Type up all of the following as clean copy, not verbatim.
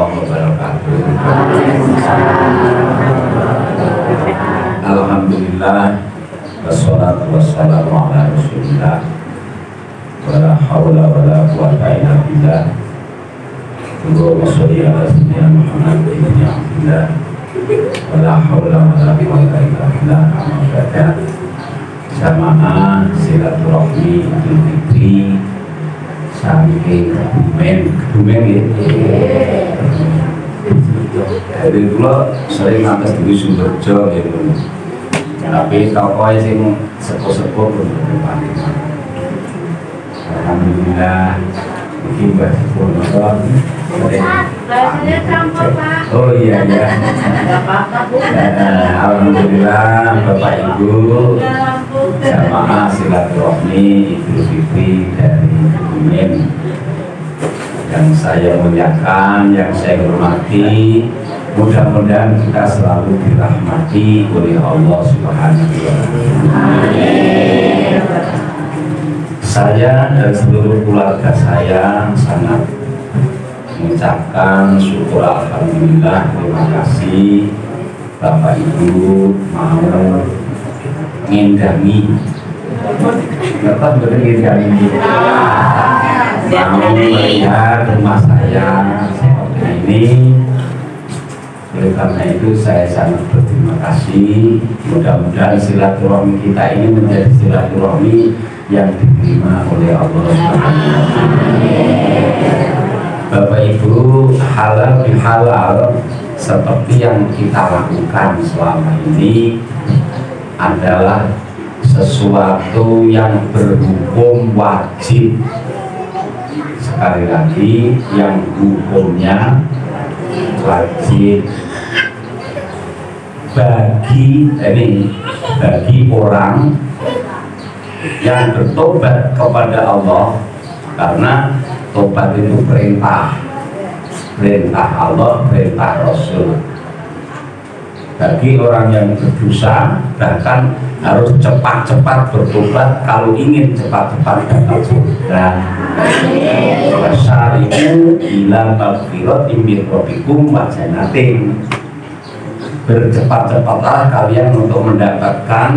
warahmatullahi wabarakatuh. Alhamdulillah, wassalatu wassalamu ala rasulillah, wala hawla wala quwwata illa billah. Allahumma sholli ala sayyidina Muhammad ibn Abdillah, wala hawla wala quwwata illa billah. Amma ba'du. Jamaah silaturahmi Idul Fitri saking Kebumen ya. Jadi dulu sering ngatas di Sumberjo gitu. Tapi tokohnya sing sepuh-sepuh pun alhamdulillah. Ini Mbak Sepuh nonton. Belajarnya campur Pak. Oh iya ya. Alhamdulillah Bapak Ibu jamaah silaturahmi Idul Fitri dari Kebumen yang saya muliakan, yang saya hormati. Mudah-mudahan kita selalu dirahmati oleh Allah Subhanahu wa Ta'ala. Saya dan seluruh keluarga saya sangat mengucapkan syukur alhamdulillah, terima kasih Bapak Ibu mau ngendangi, Bapak ngendangi, mau melihat rumah saya seperti ini. Oleh karena itu saya sangat berterima kasih. Mudah-mudahan silaturahmi kita ini menjadi silaturahmi yang diterima oleh Allah Subhanahu wa Ta'ala. Bapak Ibu, halal bihalal seperti yang kita lakukan selama ini adalah sesuatu yang berhukum wajib. Sekali lagi, yang hukumnya wajib bagi orang yang bertobat kepada Allah, karena tobat itu perintah Allah, perintah Rasul. Bagi orang yang berdosa bahkan harus cepat-cepat bertobat kalau ingin cepat-cepat dapat surga. Wasyari'u ila maghfiratin min rabbikum wa jannatin. Bercepat-cepatlah kalian untuk mendapatkan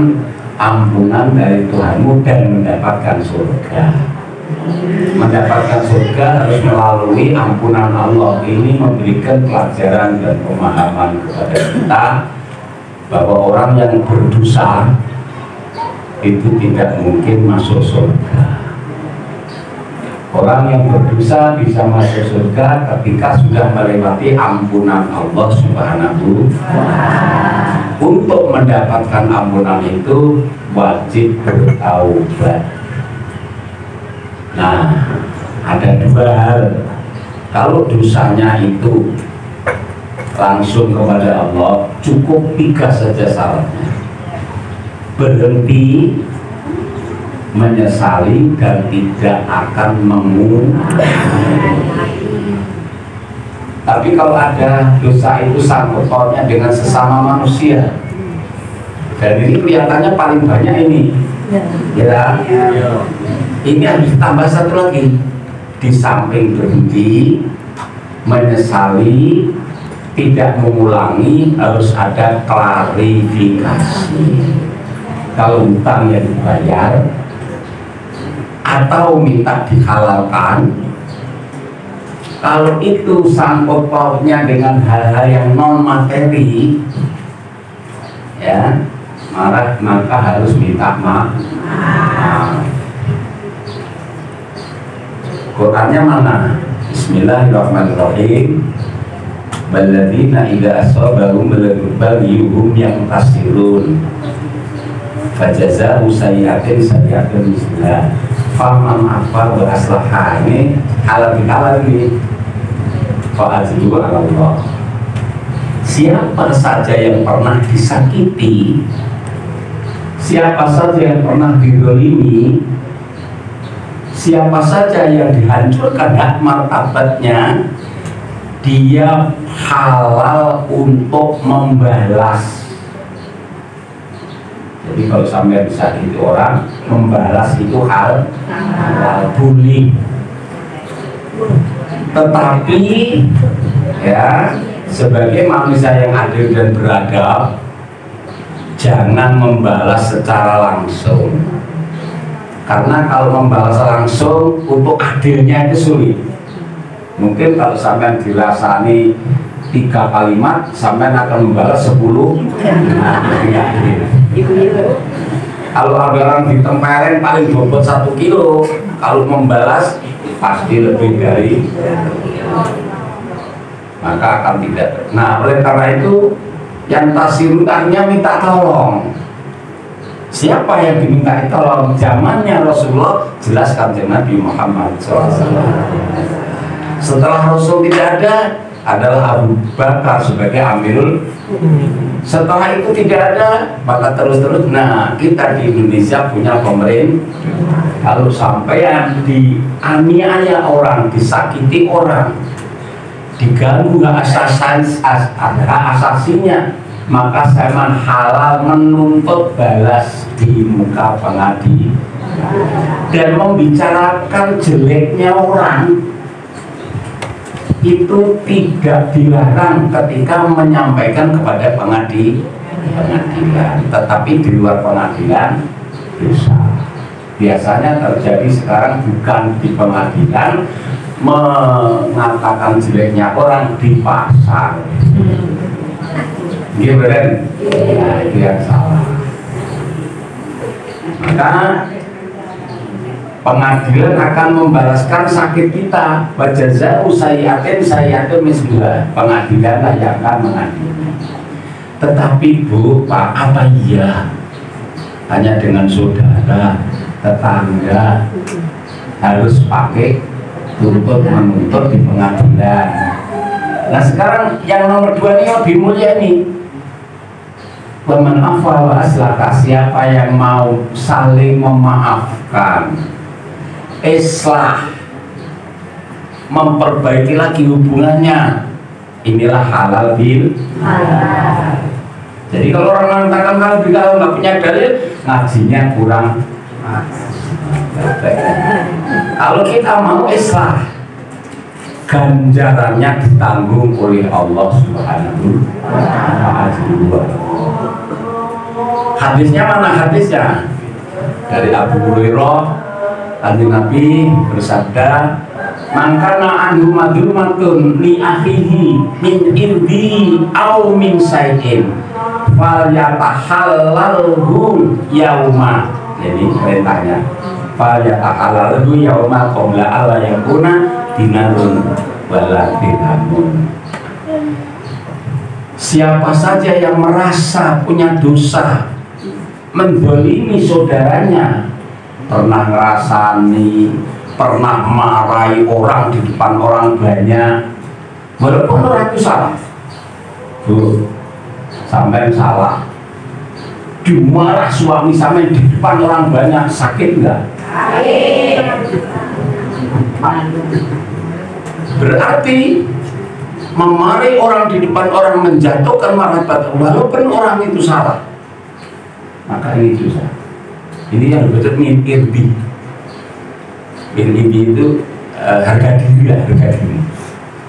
ampunan dari Tuhanmu dan mendapatkan surga. Mendapatkan surga harus melalui ampunan Allah. Ini memberikan pelajaran dan pemahaman kepada kita bahwa orang yang berdosa itu tidak mungkin masuk surga. Orang yang berdosa bisa masuk surga ketika sudah melewati ampunan Allah Subhanahu wa Ta'ala. Untuk mendapatkan ampunan itu wajib bertaubat. Nah, ada dua hal. Kalau dosanya itu langsung kepada Allah, cukup 3 saja syaratnya: berhenti, menyesali, dan tidak akan mengulangi. Tapi kalau ada dosa itu sangkut pautnya dengan sesama manusia, dan ini kelihatannya paling banyak ini, ya. Ini harus ditambah satu lagi. Di samping berhenti, menyesali, tidak mengulangi, harus ada klarifikasi. Kalau hutangnya dibayar atau minta dihalalkan, kalau itu sangkut pautnya dengan hal-hal yang non materi, ya, maka harus minta maaf. Qurannya mana? Bismillahirrahmanirrahim. Walladzina idza asabahum baghiyuhum yaqtasirun fajazaa'u sayyi'atin sayyi'atun mislah faman afa wa aslaha. Ini halal ini fa'ajru 'ala Allah. Siapa saja yang pernah disakiti, siapa saja yang pernah dizalimi, siapa saja yang dihancurkan hak martabatnya, dia halal untuk membalas. Jadi kalau sampai bisa itu orang membalas itu halal boleh. Tetapi ya, sebagai manusia yang adil dan beradab, jangan membalas secara langsung. Karena kalau membalas langsung untuk adilnya itu sulit. Mungkin kalau sampean dirasani 3 kalimat, sampean akan membalas 10. Kalau ada orang ditempelin paling bobot 1 kilo, kalau membalas pasti lebih dari, maka akan tidak. Nah, oleh karena itu yang tasirun artinya minta tolong. Siapa yang diminta tolong? Zamannya Rasulullah, jelas Kanjeng Nabi Muhammad SAW. Setelah Rasul tidak ada, adalah Abu Bakar sebagai Amirul. Setelah itu tidak ada, maka terus-terus. Nah, kita di Indonesia punya pemerintah. Kalau sampai dianiaya orang, disakiti orang, diganggu hak asasinya, maka saya halal menuntut balas di muka pengadilan dan membicarakan jeleknya orang. Itu tidak dilarang ketika menyampaikan kepada pengadilan, tetapi di luar pengadilan bisa. Biasanya terjadi sekarang bukan di pengadilan, mengatakan jeleknya orang di pasar. Iya benar? Nah, itu yang salah. Maka pengadilan akan membalaskan sakit kita. Wajazau sayyi'atin misluha. Pengadilan lah yang akan mengadili. Tetapi Bu, Pak, apa iya hanya dengan saudara, tetangga harus pakai tuntut menuntut di pengadilan? Nah, sekarang yang nomor 2 ini lebih mulia nih. Waman afa wa aslaka, siapa yang mau saling memaafkan, islah, memperbaiki lagi hubungannya, inilah halal bil halal. Jadi kalau orang mengatakan kalau nggak punya dalil, ngajinya kurang. Kalau kita mau islah, ganjarannya ditanggung oleh Allah Subhanahu wa Ta'ala. Hadisnya mana hadisnya? Dari Abu Hurairah, Kanjeng Nabi bersabda, "Mangkana anhu madlumatun li akhihi min irdi au min sayin fal yatahallalhu yauma." Jadi perintahnya, fal yatahallalhu yauma qabla alla yakuna dinarun wala dirhamun. Siapa saja yang merasa punya dosa, mendolimi saudaranya, pernah ngerasani, pernah marahi orang di depan orang banyak, walaupun orang itu salah. Bu, sampai salah, dimarah suami sampai di depan orang banyak, sakit enggak? Sakit. Berarti memarahi orang di depan orang, menjatuhkan martabat walaupun orang itu salah, maka ini dosa. Ini yang betul irdi. Irdi itu harga diri,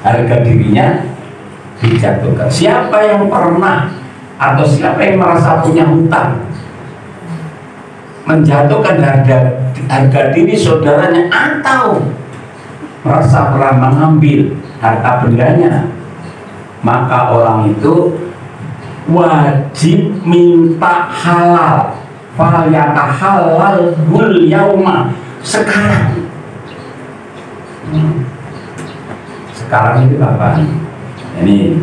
harga dirinya dijatuhkan. Siapa yang pernah atau siapa yang merasa punya hutang, menjatuhkan harga diri saudaranya, atau merasa pernah mengambil harta bendanya, maka orang itu wajib minta halal. Fal yatahallalhul yauma, sekarang. Sekarang itu apa? Ini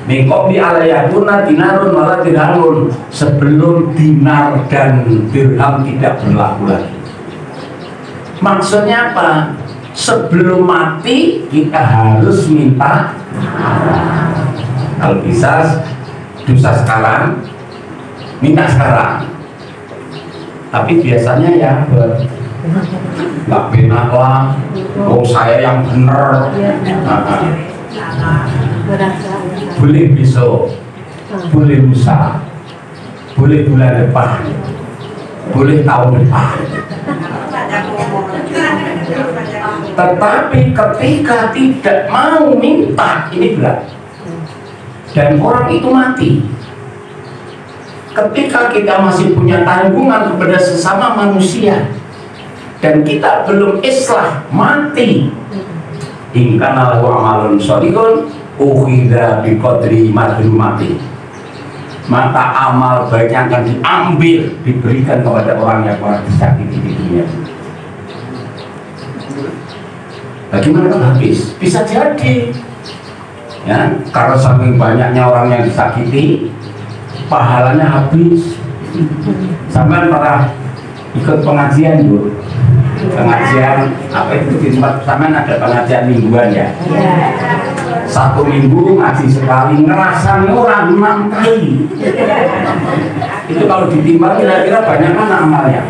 Mikobi alayatuna dinarun wala dirhamun, sebelum dinar dan dirham tidak berlaku lagi. Maksudnya apa? Sebelum mati kita harus minta. Kalau bisa dosa sekarang, minta sekarang. Tapi biasanya ya nggak benar lah. Oh, saya yang benar. Boleh besok, boleh lusa, boleh bulan depan, boleh tahun depan. Tetapi ketika tidak mau minta, ini berat. Dan orang itu mati. Ketika kita masih punya tanggungan kepada sesama manusia dan kita belum islah, mati. In kana lahu amalun sholihun ukhidha biqadri madhumati. Maka amal baiknya akan diambil, diberikan kepada orang yang pernah disakiti di dunia. Bagaimana kalau habis? Bisa jadi, ya, karena saking banyaknya orang yang disakiti, pahalanya habis. Sampai pernah ikut pengajian dulu, pengajian apa itu di tempat sampean ada pengajian mingguan ya? Satu minggu ngaji sekali, ngerasanya orang 6 kali. Itu kalau ditimbang kira-kira banyak mana amalnya?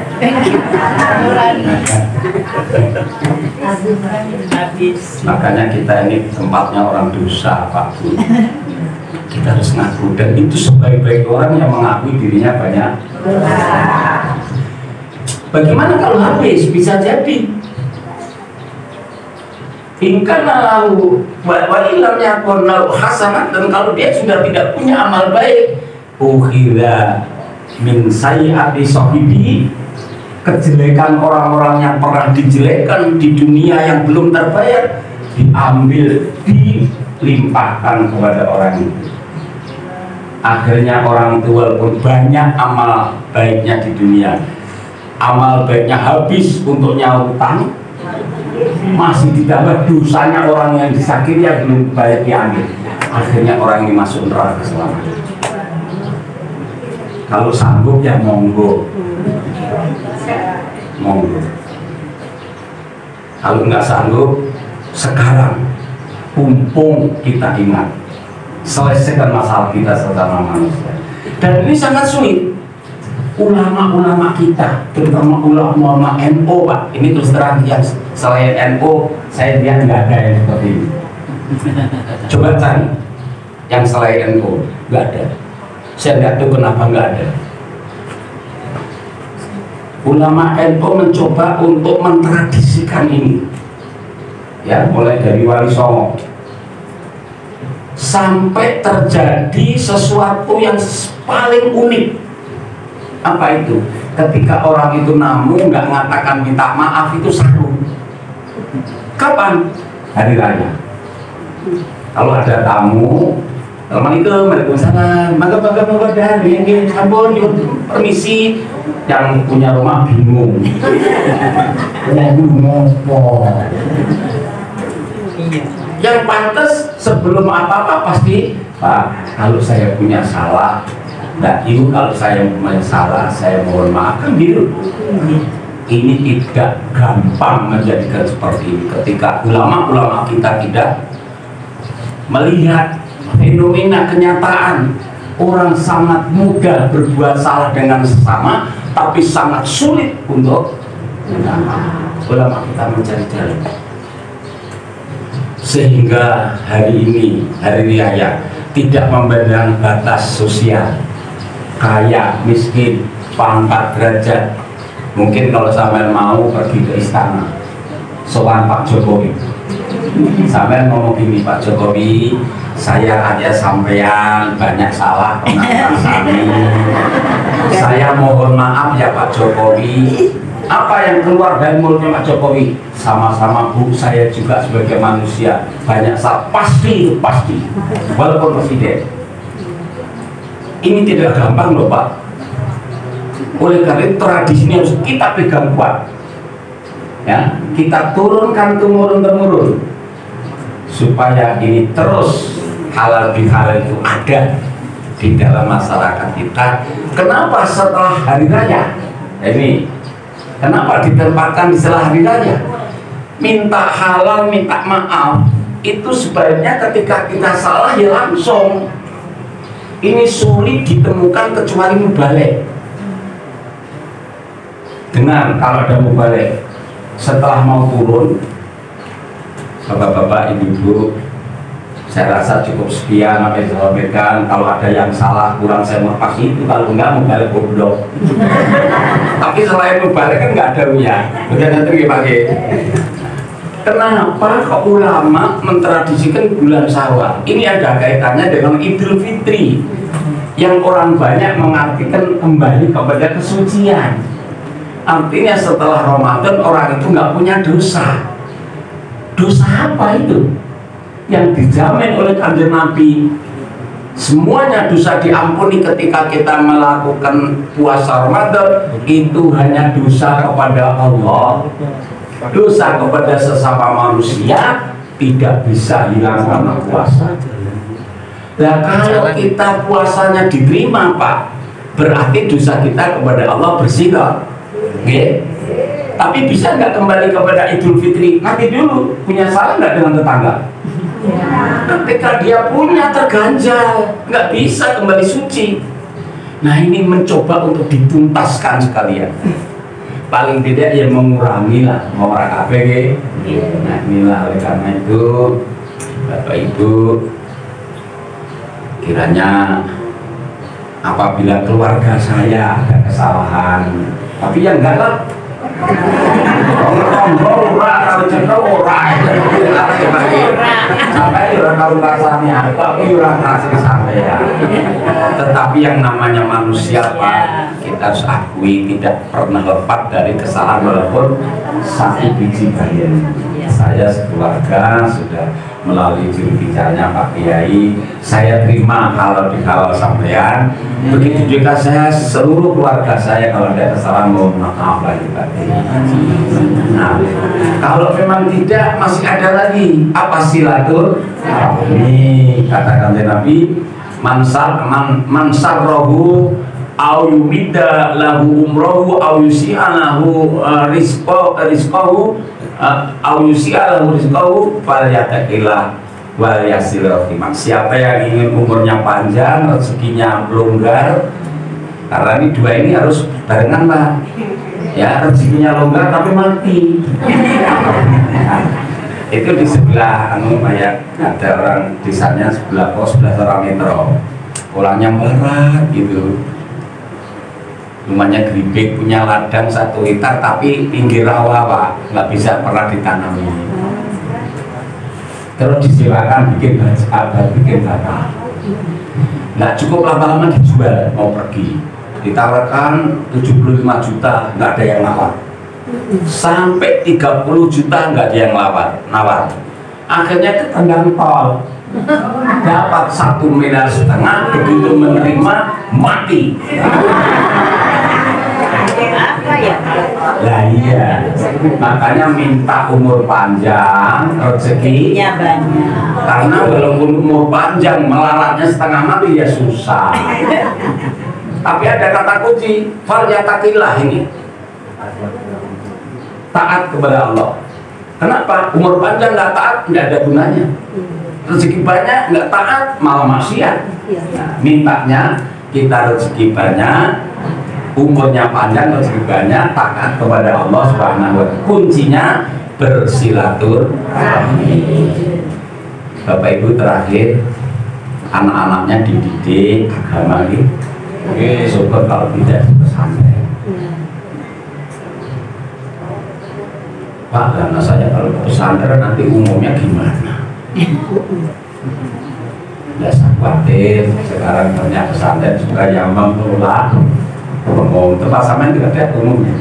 Makanya kita ini tempatnya orang dosa, Pak Bu. Kita harus ngaku, dan itu sebaik-baik orang yang mengakui dirinya banyak. Bagaimana kalau habis? Bisa jadi. Ingkana lahu wa illam yakun lahu hasanah, dan kalau dia sudah tidak punya amal baik, ukhidha min sayyiati sahibi, kejelekan orang-orang yang pernah dijelekkan di dunia yang belum terbayar diambil, dilimpahkan kepada orang itu. Akhirnya orang itu walaupun banyak amal baiknya di dunia, amal baiknya habis untuk nyautang, masih ditambah dosanya orang yang disakiti yang belum baik diambil. Akhirnya orang ini masuk neraka selamanya. Kalau sanggup ya monggo, monggo. Kalau nggak sanggup, sekarang mumpung kita ingat, selesaikan masalah kita sesama manusia. Dan ini sangat sulit. Ulama-ulama kita, terutama ulama NU, Pak, ini terus terang yang selain NU, saya lihat nggak ada yang seperti ini. Coba cari yang selain NU, nggak ada. Saya nggak tahu kenapa nggak ada. Ulama NU mencoba untuk mentradisikan ini, ya, mulai dari Wali Songo sampai terjadi sesuatu yang paling unik. Apa itu? Ketika orang itu namu nggak mengatakan minta maaf, itu sarung. Kapan? Hari raya. Kalau ada tamu, Assalamualaikum, waalaikumsalam, mangga dari yang sampun, permisi. Yang punya rumah bingung. Waduh, ngopo. Yang pantas sebelum apa-apa pasti, Pak, kalau saya punya salah, nah, ibu kalau saya punya salah, saya mohon maaf, kan gitu. Ini tidak gampang menjadikan seperti ini ketika ulama-ulama kita tidak melihat fenomena kenyataan orang sangat mudah berbuat salah dengan sesama, tapi sangat sulit untuk ulama kita mencari jalan. Sehingga hari ini, hari raya, tidak memandang batas sosial, kaya, miskin, pangkat, derajat. Mungkin kalau sampean mau pergi ke istana, sowan Pak Jokowi, sampean ngomong gini, Pak Jokowi, saya ada sampean banyak salah pernah rasani, saya mohon maaf ya Pak Jokowi. Apa yang keluar dari mulutnya Pak Jokowi? Sama-sama Bu, saya juga sebagai manusia banyak salah, pasti, walaupun presiden. Ini tidak gampang loh Pak. Oleh karena itu tradisi ini harus kita pegang kuat, ya, kita turunkan temurun supaya ini terus halal bihalal itu ada di dalam masyarakat kita. Kenapa setelah hari raya ini? Kenapa ditempatkan di setelah hari raya? Minta halal, minta maaf itu sebaiknya ketika kita salah ya langsung. Ini sulit ditemukan kecuali mubalik. Dengan kalau ada mubalik, setelah mau turun, bapak-bapak, ibu-ibu, saya rasa cukup sekian apa yang saya sampaikan. Kalau ada yang salah kurang saya mau pasti itu, kalau enggak mubalik goblok. Tapi selain mubalik kan nggak ada ya. Udah nanti pakai. Kenapa kok ulama mentradisikan bulan Syawal? Ini ada kaitannya dengan Idul Fitri yang orang banyak mengartikan kembali kepada kesucian. Artinya setelah Ramadan orang itu nggak punya dosa. Dosa apa itu? Yang dijamin oleh Kanjeng Nabi. Semuanya dosa diampuni ketika kita melakukan puasa Ramadan. Itu hanya dosa kepada Allah. Dosa kepada sesama manusia tidak bisa hilang karena puasa. Nah kalau kita puasanya diterima Pak, berarti dosa kita kepada Allah bersih kok. Okay? Tapi bisa nggak kembali kepada Idul Fitri? Nanti dulu punya salah nggak dengan tetangga? Ketika dia punya terganjal, nggak bisa kembali suci. Nah ini mencoba untuk dituntaskan sekalian. Paling tidak ya mengurangi lah orang APG. Nah inilah oleh karena itu Bapak Ibu, kiranya apabila keluarga saya ada kesalahan, tapi ya enggak lah. Tetapi yang namanya manusia Pak, kita harus akui tidak pernah lepas dari kesalahan walaupun satu biji bayi. Saya sekeluarga sudah melalui juru bicaranya Pak Kiai, saya terima kalau sampean. Begitu juga saya seluruh keluarga saya kalau ada kesalahan mohon maaf lagi Pak Kiai. Nah, kalau memang tidak masih ada lagi apa silaturahmi. Katakan Nabi, mansar rohu au yumida lahu umrohu au yusi'alahu rizqahu au yusi'alahu rizqahu falyattaqillah wal yasil rahimah. Siapa yang ingin umurnya panjang, rezekinya longgar, karena ini dua ini harus barengan Pak. Ya, rezekinya longgar tapi mati. Itu di sebelah kayak ada orang desanya sebelah kos, sebelah orang metro, pulangnya berat gitu. Rumahnya geribik, punya ladang 1 hektar tapi pinggir rawa Pak, nggak bisa pernah ditanami. Terus disilakan bikin bikin apa? Nggak cukup lama-lama dijual, mau pergi. Ditawarkan 75 juta, nggak ada yang nawar. Sampai 30 juta nggak ada yang nawar. Akhirnya ketendang tol. Dapat 1,5 miliar, begitu menerima mati. Lah iya, makanya minta umur panjang, rezekinya banyak. Karena walaupun umur panjang melaratnya setengah mati ya susah. Tapi ada kata kunci, falyattaqillah ini. Taat kepada Allah. Kenapa? Umur panjang nggak taat nggak ada gunanya. Rezeki banyak nggak taat malah maksiat. Nah, mintanya kita rezeki banyak, umurnya panjang, rezeki banyak, taat kepada Allah Subhanahu wa Ta'ala. Kuncinya bersilaturahmi. Bapak Ibu terakhir, anak-anaknya dididik agama ini. Oke, syukur kalau tidak pesantren. Pak, karena saya kalau ke pesantren nanti umumnya gimana? Ya saya khawatir sekarang banyak pesantren juga yang mengelola umum. Tempat sama tidak ada umumnya.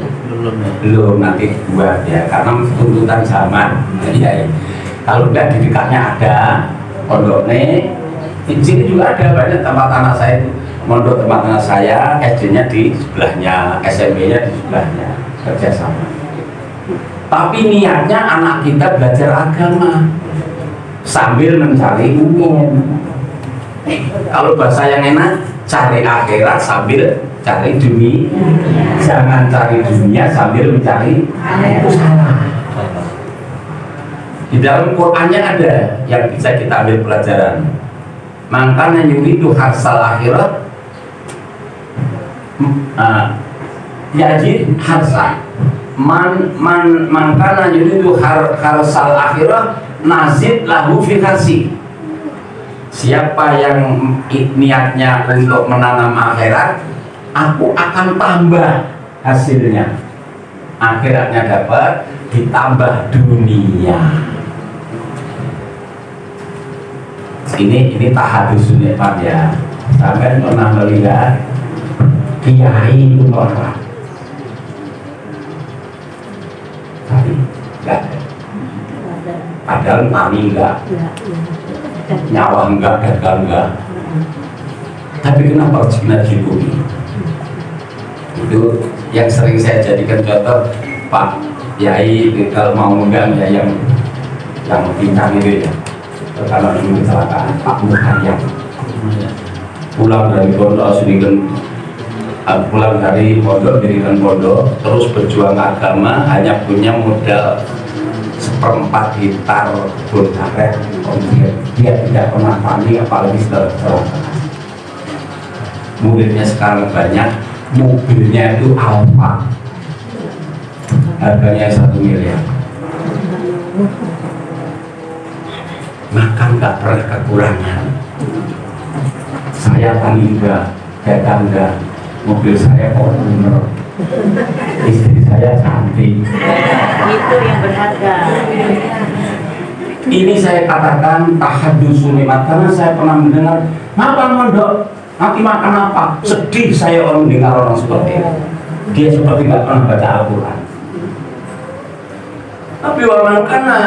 Belum nanti buat ya karena tuntutan zaman. Ya. Kalau udah didekatnya ada pondoknya, di sini juga ada banyak tempat anak saya itu. Mondok tempat anak saya, SD-nya di sebelahnya, SMP-nya di sebelahnya, kerjasama. Tapi niatnya anak kita belajar agama sambil mencari umum. Kalau bahasa yang enak, cari akhirat sambil cari dunia. Jangan cari dunia sambil mencari usaha. Di dalam Qur'annya ada yang bisa kita ambil pelajaran. Makanya yuridu harsal akhirat yajid harsa mangkana yuridu harsal akhirah nazid lahu fi harsi. Siapa yang niatnya untuk menanam akhirat, aku akan tambah hasilnya. akhiratnya dapat, ditambah dunia. Ini tahadus nikmat ya. Sampai pernah melihat kiai umroh, tapi enggak ada. Padahal kami enggak, nyawa enggak, dagang enggak. Tapi kenapa rezekinya dicukupi? Itu yang sering saya jadikan contoh, Pak Yai kalau mau undang ya yang pincang itu ya. Kalau ini kecelakaan, Pak Muhayyam pulang dari pondok, pulang dari pondok, dirikan pondok, terus berjuang agama, hanya punya modal 1/4 hektar kebun karet. Dia tidak pernah panik, apalagi setelah kecelakaan. Muridnya sekarang banyak, mobilnya itu Alfa, harganya 1 miliar. Makan nggak pernah kekurangan. Saya tani enggak, dagang enggak, mobil saya Fortuner, istri saya cantik. Itu yang berharga. Ini saya katakan tahadus nikmat karena saya pernah mendengar, makan mondok, nanti makan apa? Sedih saya orang mendengar orang seperti itu. Dia seperti nggak pernah baca Al-Quran. Tapi orang karena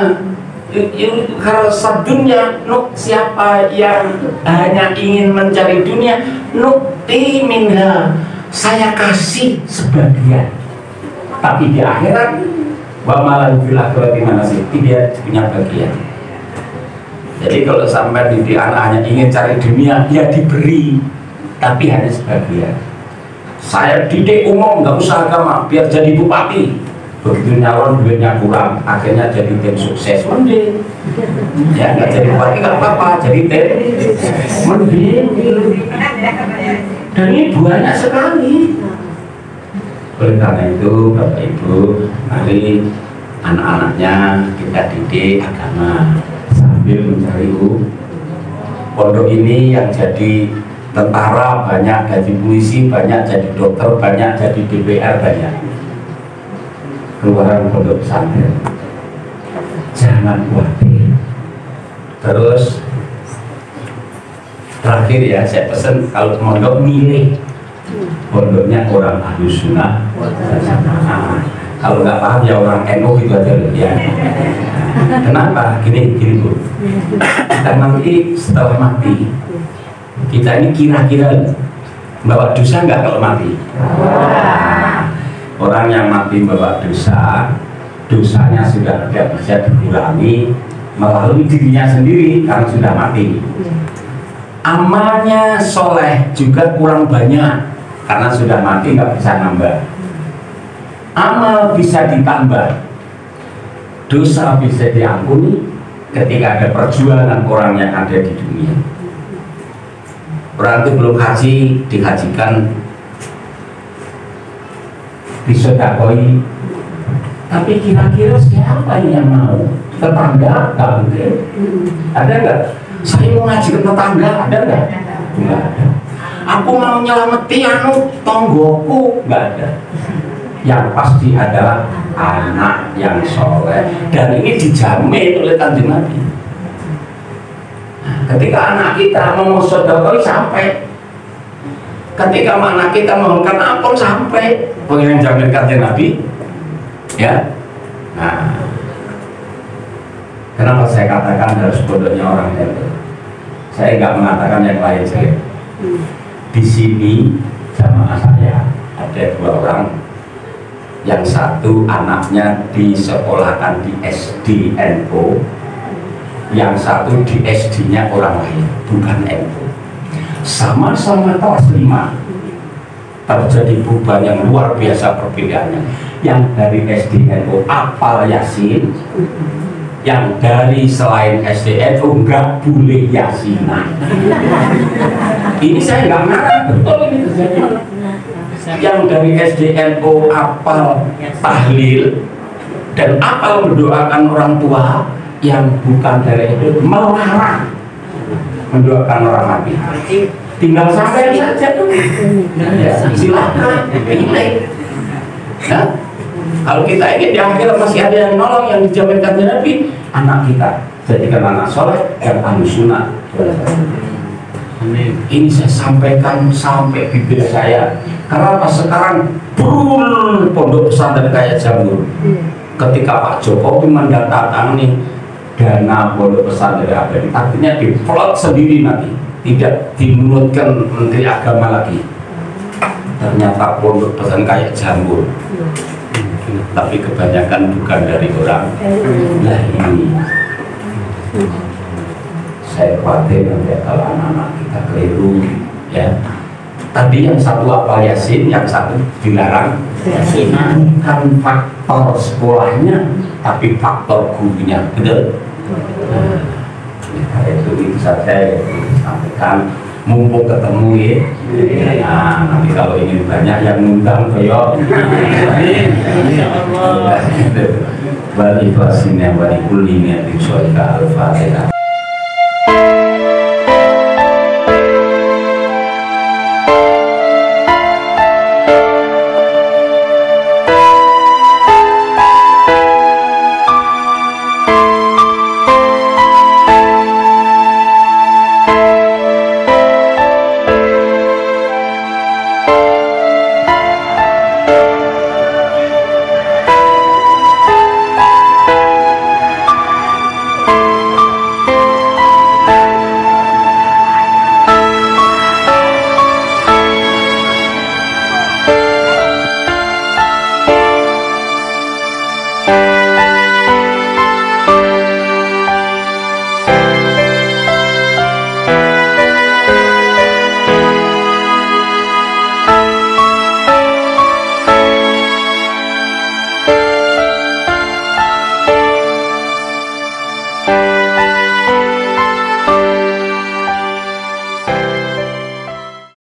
kalau dunia, siapa yang hanya ingin mencari dunia, nukti minha, saya kasih sebagian. Tapi di akhirat, wa malahu fil akhirati nasib, dia punya bagian. Jadi kalau sampai di anak hanya ingin cari dunia, dia diberi, tapi hanya sebagian. Saya didik umum, nggak usah agama, biar jadi bupati. Begitu nyalon duitnya kurang, akhirnya jadi tim sukses, mending. Ya nggak jadi bupati nggak apa-apa, jadi tim mending. Dan ini banyak sekali. Oleh karena itu Bapak Ibu, mari anak-anaknya kita didik agama sambil mencari pondok ini yang jadi tentara banyak, jadi polisi banyak, jadi dokter banyak, jadi DPR banyak. Keluaran pondok pesantren, jangan khawatir. Terus terakhir ya, saya pesan kalau pondok milih pondoknya orang Ahlus Sunnah. Kalau nggak paham ya orang NU itu aja ya. Kenapa? Gini Bu, kita nanti setelah mati, kita ini kira-kira bawa dosa nggak kalau mati? Orang yang mati membawa dosa, dosanya sudah tidak bisa dikurangi melalui dirinya sendiri karena sudah mati. Amalnya soleh juga kurang banyak karena sudah mati, nggak bisa nambah. Amal bisa ditambah, dosa bisa diampuni ketika ada perjuangan orang yang ada di dunia. Orang itu belum haji, dihajikan, disodakoi, tapi kira-kira siapa yang mau? Tetangga tak mungkin. Ada nggak? Saya mau ngaji ke tetangga, ada nggak? Nggak ada. Aku mau nyelameti tonggoku, nggak ada. Yang pasti adalah anak yang soleh, dan ini dijamin oleh Kanjeng Nabi. Ketika anak kita mau sodakoi sampai, ketika mana kita mohonkan ampun sampai, pengen jamin Kanjeng Nabi, ya. Nah, kenapa saya katakan harus pondoknya orang itu? Saya nggak mengatakan yang lain jelek. Di sini jamaah saya ada 2 orang, yang satu anaknya disekolahkan di SDNO, yang satu di SD-nya orang lain, bukan NU. Sama-sama kelas 5, terjadi perubahan yang luar biasa perbedaannya. Yang dari SDNO apal Yasin, yang dari selain SDNO nggak boleh Yasinan. Ini saya nggak marah, betul ini terjadi. Yang dari SDNO apal tahlil dan apal mendoakan orang tua, yang bukan dari itu melarang mendoakan orang mati. Tinggal sampai saja tuh. Ya, silakan pilih. Nah, Kalau kita ini di akhirat masih ada yang nolong, yang dijamin kanjeng Nabi, anak kita jadikan anak soleh yang ahlu sunnah. Ini saya sampaikan sampai bibir saya. Karena pas sekarang pondok pesantren kayak jamur. Ketika Pak Jokowi mendatangani dana pondok pesantren abadi, artinya diplot sendiri nanti, tidak dimunutkan Menteri Agama lagi. Ternyata pondok pesantren kayak jamur. Tapi kebanyakan bukan dari orang. Nah ini saya khawatir nanti kalau anak-anak kita keliru ya. Tadi yang satu apa Yasin, yang satu dilarang Yasin. Bukan faktor sekolahnya, tapi faktor gurunya, betul? Nah, itu bisa saya sampaikan. Mumpung ketemu ya, nah, nanti kalau ingin banyak yang ngundang koyo balik kelasnya balik kulinya di Al-Fatihah.